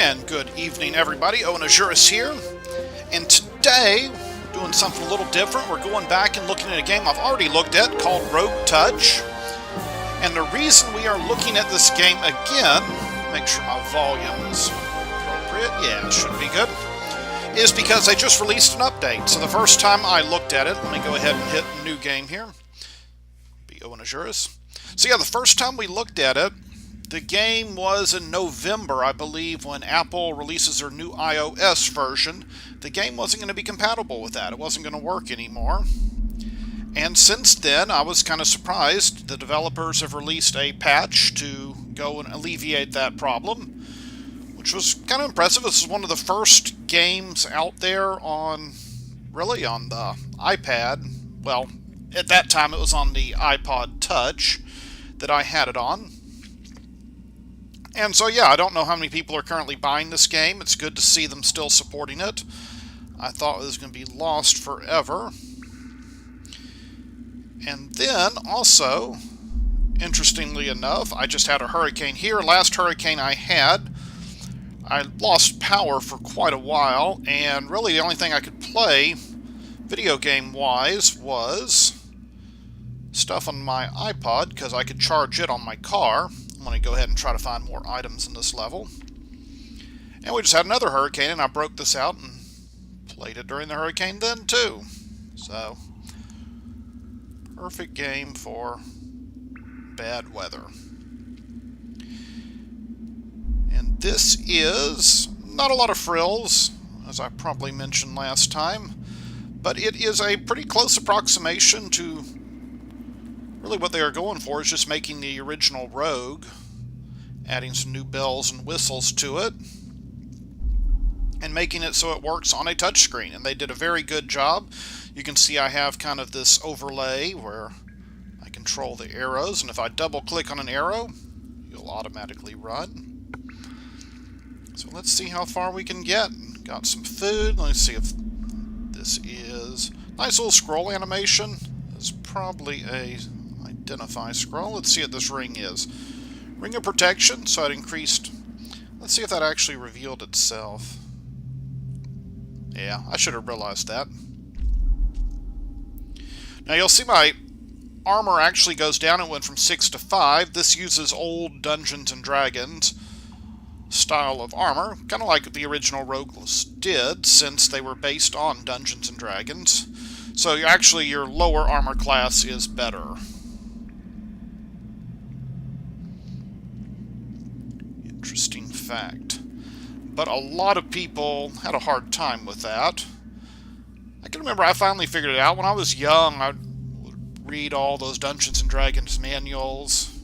And good evening, everybody. Owenazuris here. And today, we're doing something a little different. We're going back and looking at a game I've already looked at called Roguelikes. And the reason we are looking at this game again, make sure my volume is appropriate, yeah, it should be good, is because they just released an update. So the first time I looked at it, let me go ahead and hit new game here. Be Owenazuris. So yeah, the first time we looked at it, the game was in November, I believe, when Apple releases their new iOS version. The game wasn't going to be compatible with that. It wasn't going to work anymore. And since then, I was kind of surprised. The developers have released a patch to go and alleviate that problem, which was kind of impressive. This is one of the first games out there on the iPad. Well, at that time it was on the iPod Touch that I had it on. And so, yeah, I don't know how many people are currently buying this game. It's good to see them still supporting it. I thought it was going to be lost forever. And then, also, interestingly enough, I just had a hurricane here. Last hurricane I had, I lost power for quite a while, and really the only thing I could play, video game-wise, was stuff on my iPod, because I could charge it on my car. I'm going to go ahead and try to find more items in this level. And we just had another hurricane, and I broke this out and played it during the hurricane then, too. So, perfect game for bad weather. And this is not a lot of frills, as I probably mentioned last time, but it is a pretty close approximation to really what they are going for, is just making the original Rogue, adding some new bells and whistles to it, and making it so it works on a touchscreen. And they did a very good job. You can see I have kind of this overlay where I control the arrows, and if I double click on an arrow, you'll automatically run. So let's see how far we can get. Got some food. Let's see if this is nice little scroll animation. It's probably a identify scroll. Let's see what this ring is. Ring of protection, so it increased. Let's see if that actually revealed itself. Yeah, I should have realized that. Now you'll see my armor actually goes down. It went from 6 to 5. This uses old Dungeons and Dragons style of armor, kind of like the original Roguelikes did, since they were based on Dungeons and Dragons. So actually your lower armor class is better. Interesting fact. But a lot of people had a hard time with that. I can remember I finally figured it out. When I was young, I would read all those Dungeons and Dragons manuals,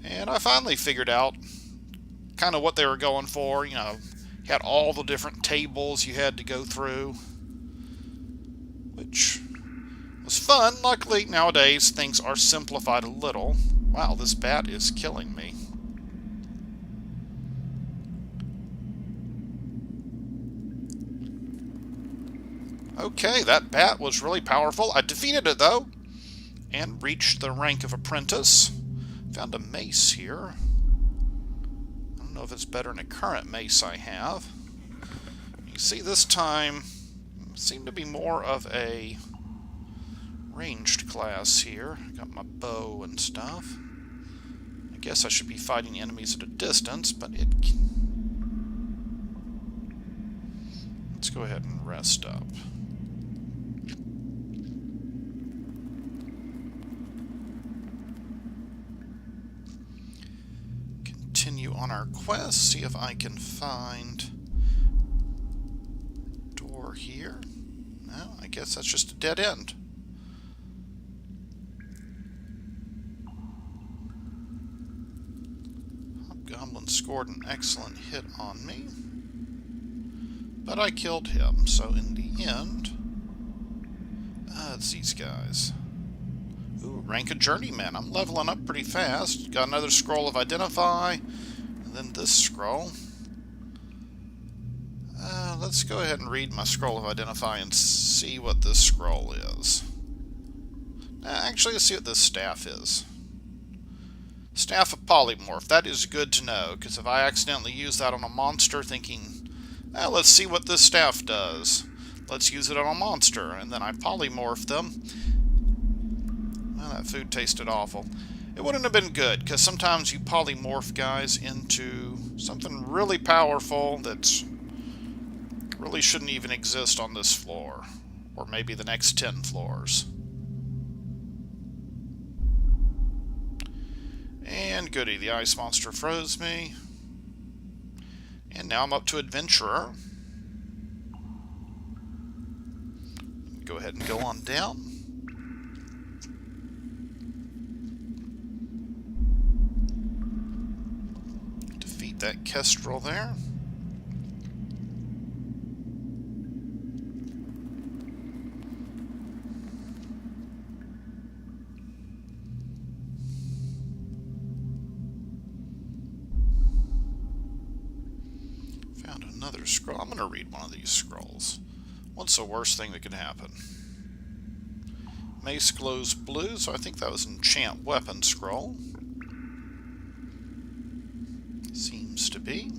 and I finally figured out kind of what they were going for. You know, you had all the different tables you had to go through, which was fun. Luckily, nowadays, things are simplified a little. Wow, this bat is killing me. Okay, that bat was really powerful. I defeated it, though, and reached the rank of apprentice. Found a mace here. I don't know if it's better than a current mace I have. You see, this time seemed to be more of a ranged class here. Got my bow and stuff. I guess I should be fighting enemies at a distance, but let's go ahead and rest up. Continue on our quest, see if I can find a door here. No, I guess that's just a dead end. Hobgoblin scored an excellent hit on me, but I killed him, so in the end, it's these guys. Ooh, rank of journeyman. I'm leveling up pretty fast. Got another scroll of identify, and then this scroll. Let's go ahead and read my scroll of identify and see what this scroll is. Actually, let's see what this staff is. Staff of Polymorph. That is good to know, because if I accidentally use that on a monster thinking, let's see what this staff does. Let's use it on a monster, and then I polymorph them. Well, that food tasted awful. It wouldn't have been good, because sometimes you polymorph guys into something really powerful that's really shouldn't even exist on this floor, or maybe the next 10 floors. And goody, the ice monster froze me. And now I'm up to Adventurer. Go ahead and go on down. Defeat that Kestrel there. Found another scroll. I'm going to read one of these scrolls. What's the worst thing that could happen? Mace glows blue, so I think that was an enchant weapon scroll. Seems to be.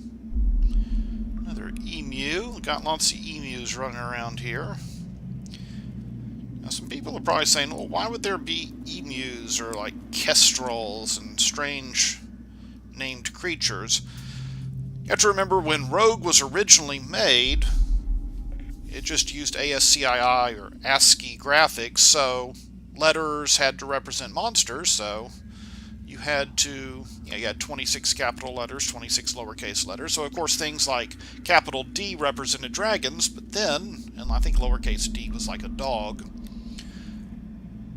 Another emu. Got lots of emus running around here. Now some people are probably saying, well, why would there be emus or like kestrels and strange named creatures? You have to remember when Rogue was originally made, it just used ASCII or ASCII graphics, so letters had to represent monsters, so you had to, you had 26 capital letters, 26 lowercase letters, so of course things like capital D represented dragons, but then, and I think lowercase d was like a dog,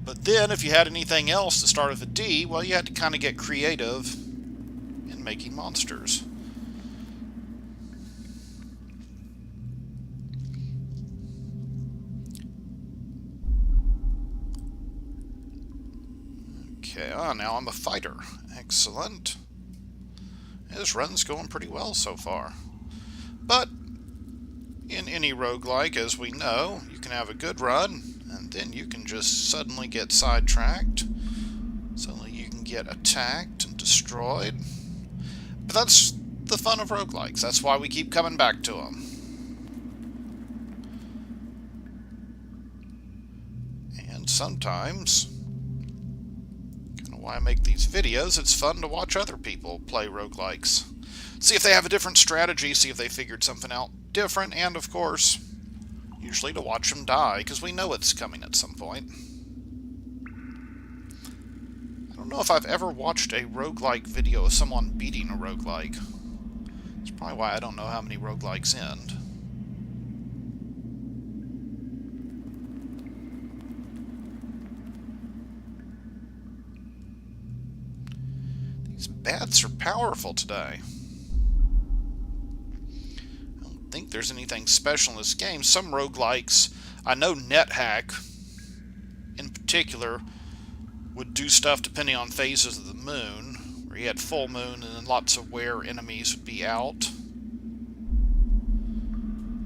but then if you had anything else that started with a D, well, you had to kind of get creative in making monsters. Okay, now I'm a fighter. Excellent. This run's going pretty well so far. But in any roguelike, as we know, you can have a good run, and then you can just suddenly get sidetracked. Suddenly you can get attacked and destroyed. But that's the fun of roguelikes. That's why we keep coming back to them. And sometimes, why I make these videos, it's fun to watch other people play roguelikes. See if they have a different strategy, see if they figured something out different, and of course, usually to watch them die, because we know it's coming at some point. I don't know if I've ever watched a roguelike video of someone beating a roguelike. That's probably why I don't know how many roguelikes end. These bats are powerful today. I don't think there's anything special in this game. Some roguelikes, I know NetHack in particular would do stuff depending on phases of the moon, where you had full moon and then lots of were enemies would be out.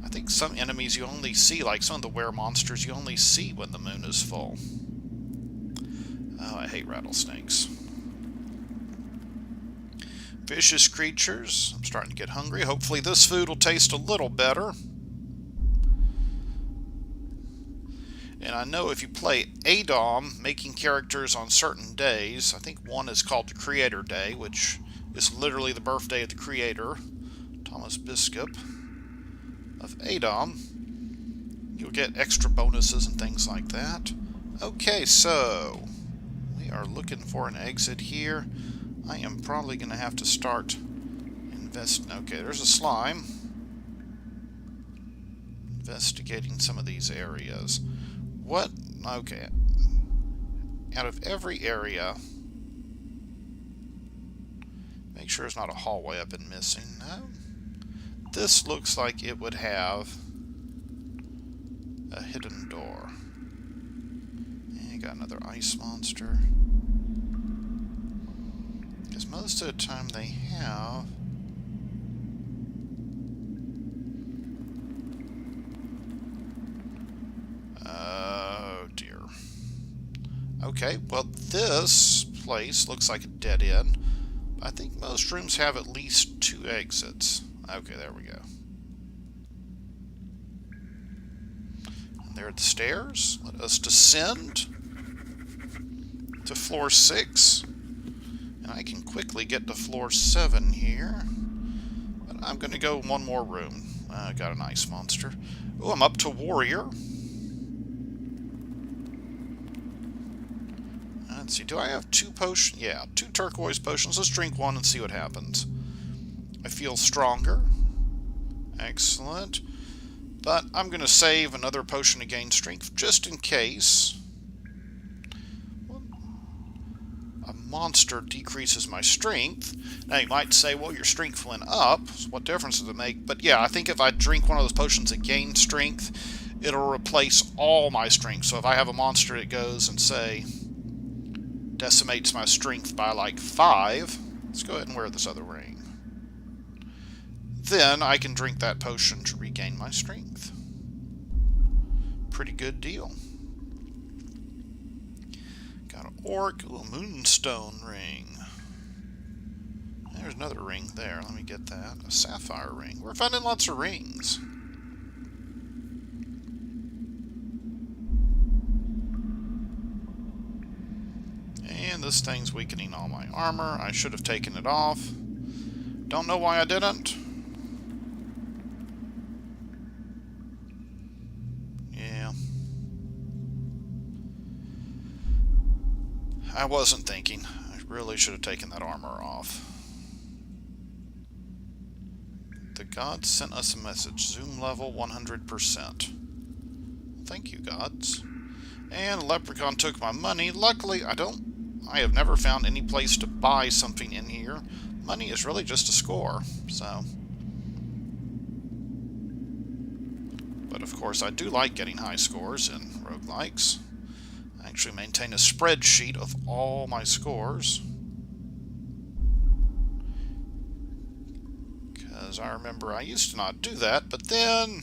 I think some enemies you only see, like some of the were monsters, you only see when the moon is full. Oh, I hate rattlesnakes. Vicious creatures. I'm starting to get hungry. Hopefully this food will taste a little better. And I know if you play ADOM, making characters on certain days, I think one is called the Creator Day, which is literally the birthday of the creator, Thomas Biskup of ADOM. You'll get extra bonuses and things like that. Okay, so we are looking for an exit here. I am probably going to have to start investing. Okay, there's a slime. Investigating some of these areas. What? Okay. Out of every area, make sure there's not a hallway I've been missing. No. This looks like it would have a hidden door. And you got another ice monster. Because most of the time they have... Oh dear. Okay, well this place looks like a dead end. I think most rooms have at least 2 exits. Okay, there we go. And there are the stairs. Let us descend to floor 6. And I can quickly get to floor 7 here. But I'm going to go one more room. I got an ice monster. Oh, I'm up to warrior. Let's see, do I have 2 potions? Yeah, 2 turquoise potions. Let's drink one and see what happens. I feel stronger. Excellent. But I'm going to save another potion to gain strength just in case a monster decreases my strength. Now you might say, well, your strength went up. So what difference does it make? But yeah, I think if I drink one of those potions that gain strength, it'll replace all my strength. So if I have a monster that goes and, say, decimates my strength by like 5, let's go ahead and wear this other ring. Then I can drink that potion to regain my strength. Pretty good deal. Got an orc, a moonstone ring. There's another ring there. Let me get that. A sapphire ring. We're finding lots of rings. And this thing's weakening all my armor. I should have taken it off. Don't know why I didn't. Yeah. I wasn't thinking. I really should have taken that armor off. The gods sent us a message. Zoom level 100%. Thank you, gods. And Leprechaun took my money. Luckily, I have never found any place to buy something in here. Money is really just a score, so. But of course, I do like getting high scores in roguelikes. I actually maintain a spreadsheet of all my scores. Because I remember I used to not do that, but then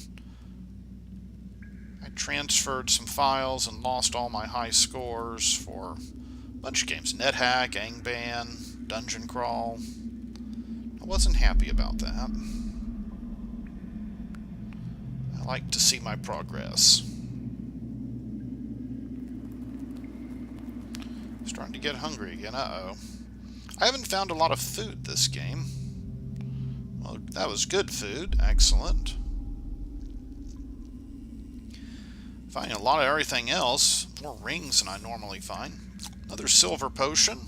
I transferred some files and lost all my high scores for a bunch of games. NetHack, Angband, Dungeon Crawl. I wasn't happy about that. I like to see my progress. Starting to get hungry again. Uh-oh. I haven't found a lot of food this game. Well, that was good food. Excellent. Finding a lot of everything else. More rings than I normally find. Another silver potion.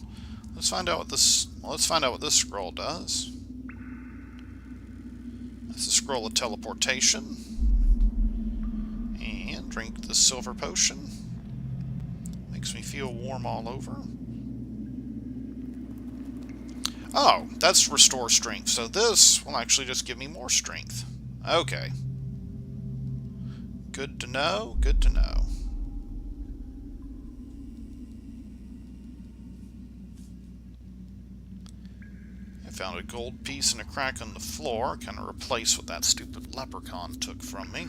Let's find out what this. Well, let's find out what this scroll does. That's a scroll of teleportation. And drink the silver potion. Makes me feel warm all over. Oh, that's restore strength. So this will actually just give me more strength. Okay. Good to know, good to know. I found a gold piece and a crack on the floor. Kind of replace what that stupid leprechaun took from me.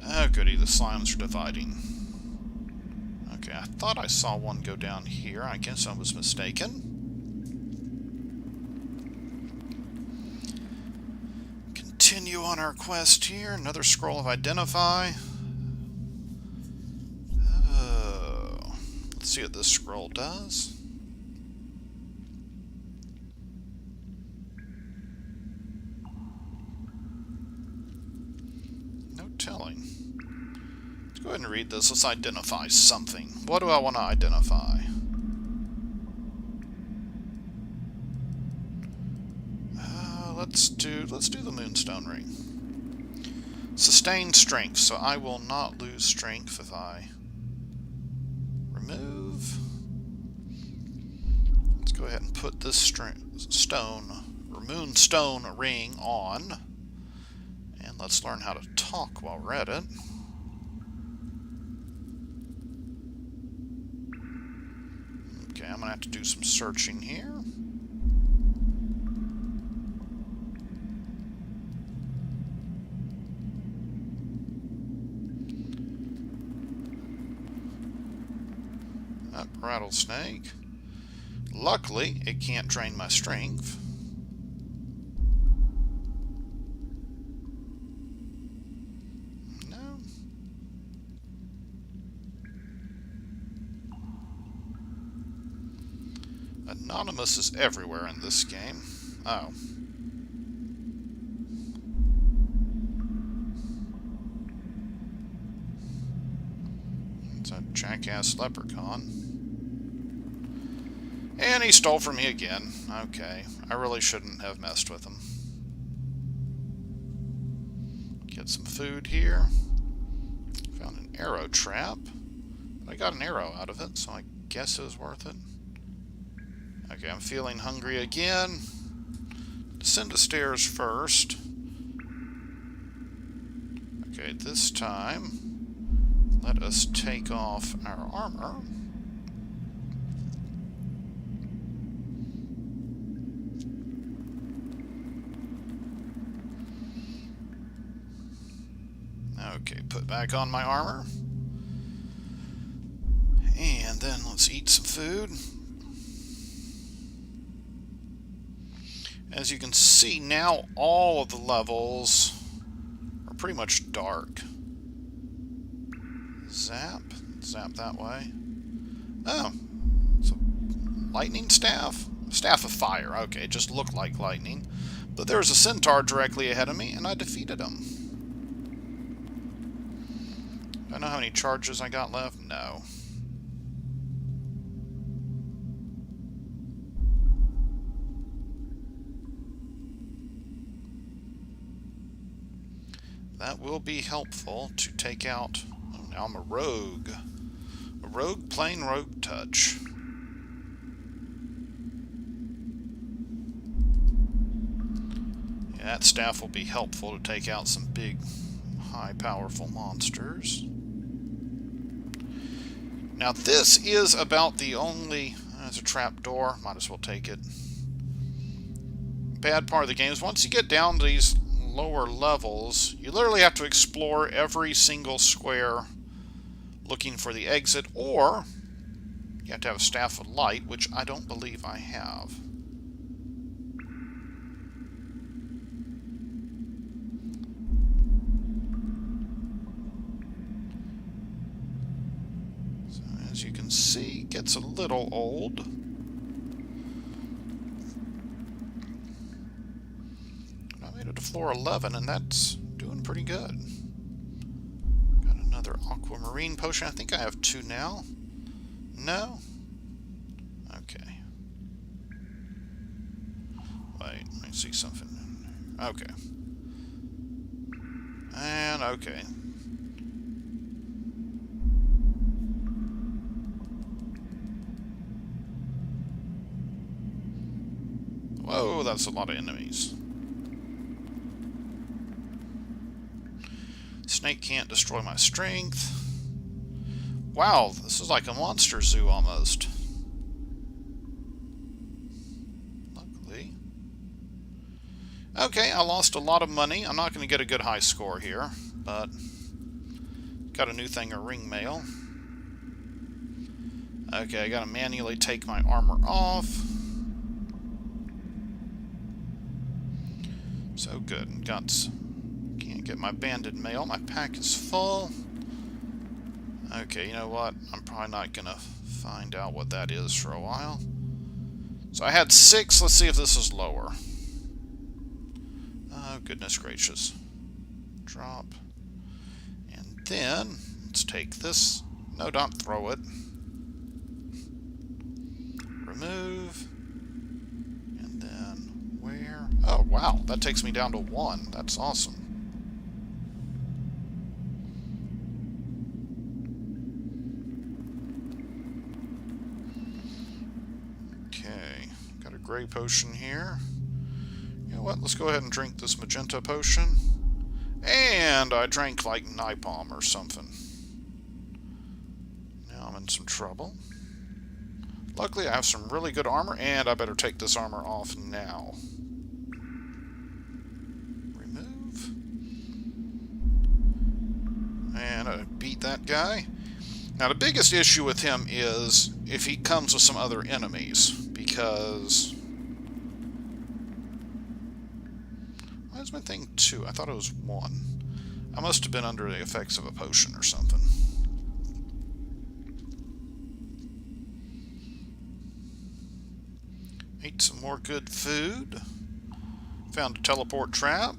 Oh goody, the slimes are dividing. Okay, I thought I saw one go down here. I guess I was mistaken. Continue on our quest here. Another scroll of identify. Oh, let's see what this scroll does. No telling. Let's go ahead and read this. Let's identify something. What do I want to identify? Let's do the moonstone ring. Sustain strength, so I will not lose strength if I remove. Let's go ahead and put this moonstone ring on. And let's learn how to talk while we're at it. Okay, I'm gonna have to do some searching here. Rattlesnake. Luckily, it can't drain my strength. No. Anonymous is everywhere in this game. Oh. It's a jackass leprechaun. And he stole from me again. Okay. I really shouldn't have messed with him. Get some food here. Found an arrow trap. I got an arrow out of it, so I guess it was worth it. Okay, I'm feeling hungry again. Descend the stairs first. Okay, this time, let us take off our armor. Okay, put back on my armor. And then let's eat some food. As you can see now, all of the levels are pretty much dark. Zap. Zap that way. Oh, it's a lightning staff? Staff of fire. Okay, it just looked like lightning. But there was a centaur directly ahead of me, and I defeated him. Do I know how many charges I got left? No. That will be helpful to take out... Oh, now I'm a rogue. A rogue playing rogue touch. Yeah, that staff will be helpful to take out some big, high, powerful monsters. Now this is about the only... There's a trap door. Might as well take it. Bad part of the game is once you get down to these lower levels, you literally have to explore every single square looking for the exit, or you have to have a staff of light, which I don't believe I have. So as you can see, it gets a little old. To floor 11, and that's doing pretty good. Got another aquamarine potion. I think I have 2 now. No? Okay. Wait, let me see something. Okay. And okay. Whoa, that's a lot of enemies. Snake can't destroy my strength. Wow, this is like a monster zoo almost. Luckily. Okay, I lost a lot of money. I'm not going to get a good high score here, but got a new thing, a ring mail. Okay, I got to manually take my armor off. So good. Got... Get my banded mail. My pack is full. Okay, you know what? I'm probably not going to find out what that is for a while. So I had 6. Let's see if this is lower. Oh, goodness gracious. Drop. And then, let's take this. No, don't throw it. Remove. And then, where? Oh, wow. That takes me down to 1. That's awesome. Gray potion here. You know what? Let's go ahead and drink this magenta potion. And I drank like napalm or something. Now I'm in some trouble. Luckily I have some really good armor, and I better take this armor off now. Remove. And I beat that guy. Now the biggest issue with him is if he comes with some other enemies. because... Why is my thing 2? I thought it was 1. I must have been under the effects of a potion or something. Ate some more good food. Found a teleport trap.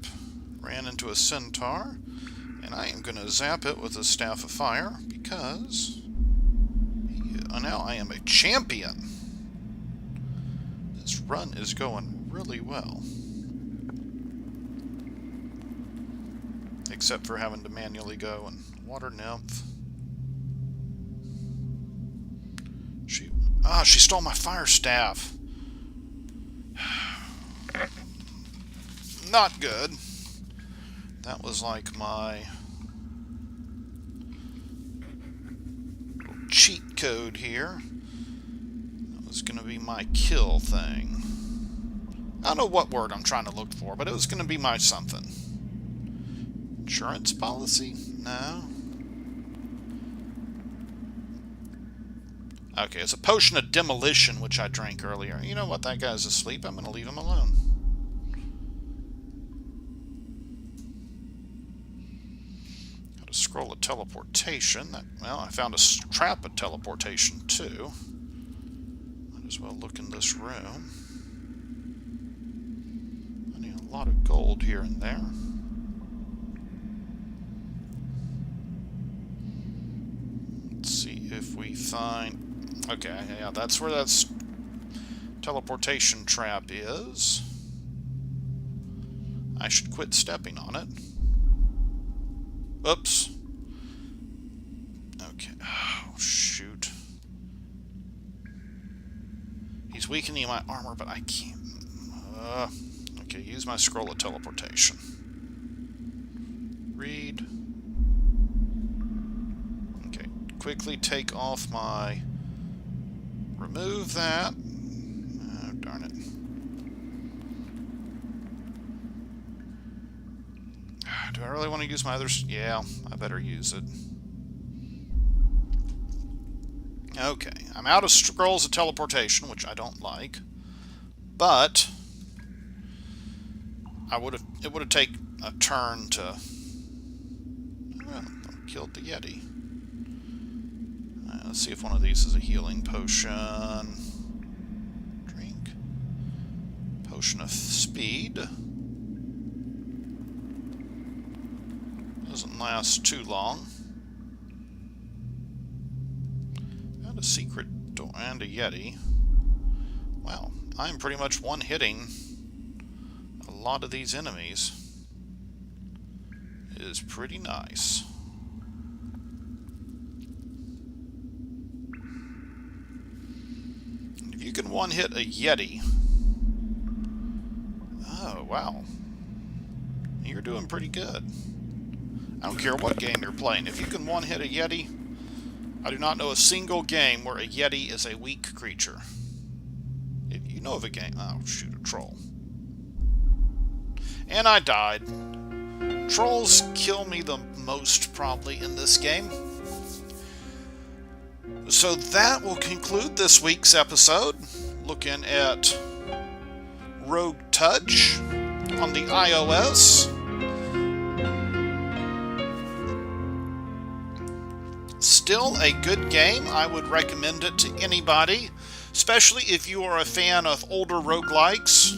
Ran into a centaur. And I am going to zap it with a staff of fire because now I am a champion. This run is going really well. Except for having to manually go and water nymph. She stole my fire staff. Not good. That was like my cheat code here. That was going to be my kill thing. I don't know what word I'm trying to look for, but it was going to be my something. Insurance policy? No. Okay, it's a potion of demolition, which I drank earlier. You know what? That guy's asleep. I'm going to leave him alone. Got a scroll of teleportation. Well, I found a trap of teleportation, too. Might as well look in this room. I need a lot of gold here and there. If we find... Okay, yeah, that's where that teleportation trap is. I should quit stepping on it. Oops. Okay. Oh, shoot. He's weakening my armor, but I can't... okay, use my scroll of teleportation. Read... Quickly take off my... Remove that. Oh, darn it. Do I really want to use my other... Yeah, I better use it. Okay, I'm out of scrolls of teleportation, which I don't like. But... it would have taken a turn to... Well, I killed the Yeti. Let's see if one of these is a healing potion. Drink. Potion of speed. Doesn't last too long. Got a secret door and a Yeti. Wow, I'm pretty much one-hitting a lot of these enemies. It is pretty nice. You can one-hit a Yeti. Oh, wow. You're doing pretty good. I don't care what game you're playing. If you can one-hit a Yeti, I do not know a single game where a Yeti is a weak creature. If you know of a game... Oh, shoot, a troll. And I died. Trolls kill me the most, probably, in this game. So that will conclude this week's episode, looking at Rogue Touch on the iOS. Still a good game. I would recommend it to anybody, especially if you are a fan of older roguelikes.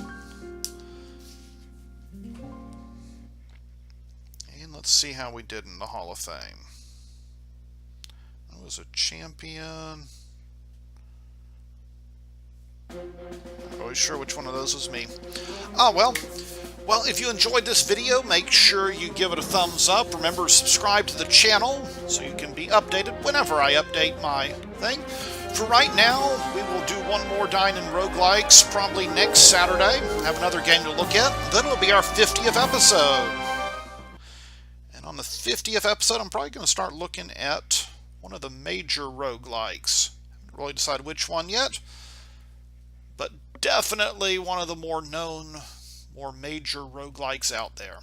And let's see how we did in the Hall of Fame. Was a champion. Not always sure which one of those was me. Oh, well, if you enjoyed this video, make sure you give it a thumbs up. Remember to subscribe to the channel so you can be updated whenever I update my thing. For right now, we will do one more Dine and Roguelikes probably next Saturday. Have another game to look at. Then it'll be our 50th episode. And on the 50th episode, I'm probably going to start looking at one of the major roguelikes. Haven't really decided which one yet, but definitely one of the more known, more major roguelikes out there.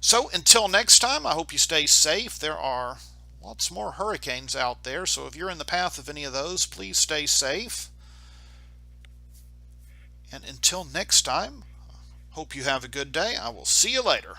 So until next time, I hope you stay safe. There are lots more hurricanes out there, so if you're in the path of any of those, please stay safe. And until next time, hope you have a good day. I will see you later.